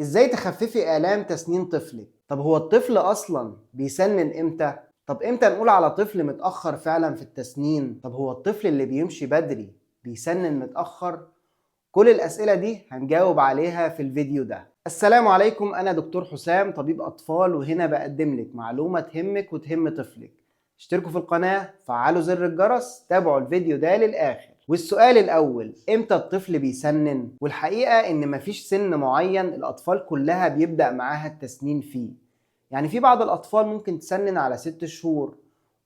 ازاي تخففي آلام تسنين طفلك؟ طب هو الطفل أصلا بيسنن امتى؟ طب امتى نقول على طفل متأخر فعلا في التسنين؟ طب هو الطفل اللي بيمشي بدري بيسنن متأخر؟ كل الأسئلة دي هنجاوب عليها في الفيديو ده. السلام عليكم، أنا دكتور حسام طبيب أطفال، وهنا بقدم لك معلومة تهمك وتهم طفلك. اشتركوا في القناة، فعلوا زر الجرس، تابعوا الفيديو ده للآخر. والسؤال الأول، إمتى الطفل بيسنن؟ والحقيقة إن مفيش سن معين الأطفال كلها بيبدأ معاها التسنين فيه. يعني في بعض الأطفال ممكن تسنن على 6 شهور،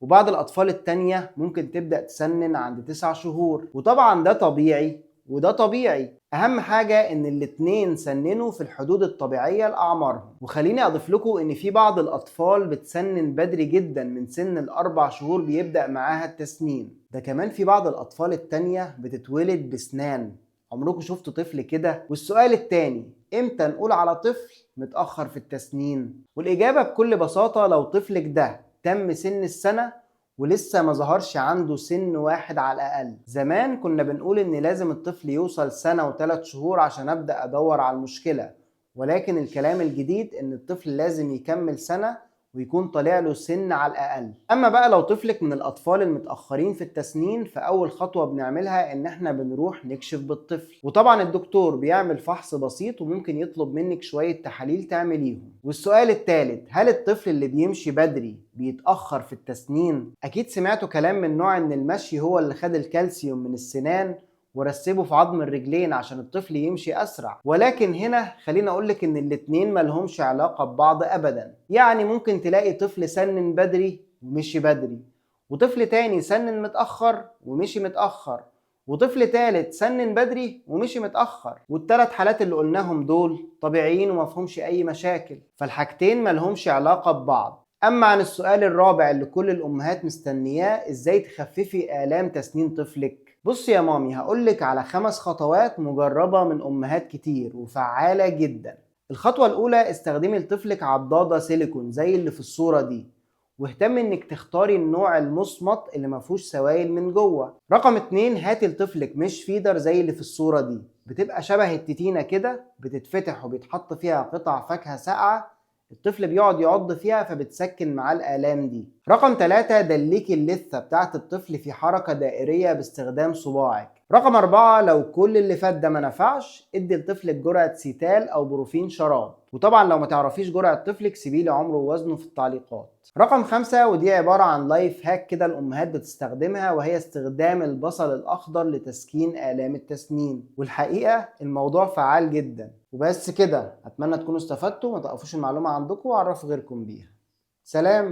وبعض الأطفال التانية ممكن تبدأ تسنن عند 9 شهور، وطبعا ده طبيعي وده طبيعي. اهم حاجة ان الاتنين سننوا في الحدود الطبيعية لأعمارهم. وخليني اضيف لكم ان في بعض الاطفال بتسنن بدري جدا، من سن الاربع شهور بيبدأ معاها التسنين. ده كمان في بعض الاطفال التانية بتتولد بسنان. عمركم شفتوا طفل كده؟ والسؤال التاني، امتى نقول على طفل متأخر في التسنين؟ والاجابة بكل بساطة، لو طفلك ده تم سن السنة ولسه ما ظهرش عنده سن واحد على الأقل. زمان كنا بنقول إن لازم الطفل يوصل سنة و3 شهور عشان أبدأ أدور على المشكلة، ولكن الكلام الجديد إن الطفل لازم يكمل سنة ويكون طالع له سن على الأقل. أما بقى لو طفلك من الأطفال المتأخرين في التسنين، فأول خطوة بنعملها إن إحنا بنروح نكشف بالطفل، وطبعا الدكتور بيعمل فحص بسيط وممكن يطلب منك شوية تحاليل تعمليهم. والسؤال الثالث، هل الطفل اللي بيمشي بدري بيتأخر في التسنين؟ أكيد سمعتوا كلام من نوع إن المشي هو اللي خد الكالسيوم من السنان ورسبه في عظم الرجلين عشان الطفل يمشي أسرع، ولكن هنا خليني أقولك إن الاتنين ملهمش علاقة ببعض أبدا. يعني ممكن تلاقي طفل سنن بدري ومشي بدري، وطفل تاني سنن متأخر ومشي متأخر، وطفل تالت سنن بدري ومشي متأخر. والتلات حالات اللي قلناهم دول طبيعيين ومفهومش أي مشاكل، فالحاجتين ملهمش علاقة ببعض. أما عن السؤال الرابع اللي كل الأمهات مستنياه، إزاي تخففي آلام تسنين طفلك؟ بص يا مامي، هقولك على 5 خطوات مجربة من أمهات كتير وفعالة جدا. الخطوة الأولى، استخدمي لطفلك عضادة سيليكون زي اللي في الصورة دي، واهتمي انك تختاري النوع المصمت اللي مفهوش سوائل من جوه. رقم 2، هاتي لطفلك مش فيدر زي اللي في الصورة دي، بتبقى شبه التتينة كده، بتتفتح وبيتحط فيها قطع فاكهة ساقعة، الطفل بيقعد يعض فيها فبتسكن معاه الآلام دي. رقم 3، دليكي اللثة بتاعت الطفل في حركة دائرية باستخدام صباعك. رقم 4، لو كل اللي فات ده ما نفعش، ادي لطفلك جرعة سيتال أو بروفين شراب. وطبعا لو ما تعرفيش جرعة طفلك سيبيلي عمره ووزنه في التعليقات. رقم 5، ودي عبارة عن لايف هاك كده الأمهات بتستخدمها، وهي استخدام البصل الأخضر لتسكين آلام التسنين. والحقيقة الموضوع فعال جدا. وبس كده، أتمنى تكونوا استفدتوا، ما تقفوش المعلومة عندكم وعرفوا غيركم بيها. سلام.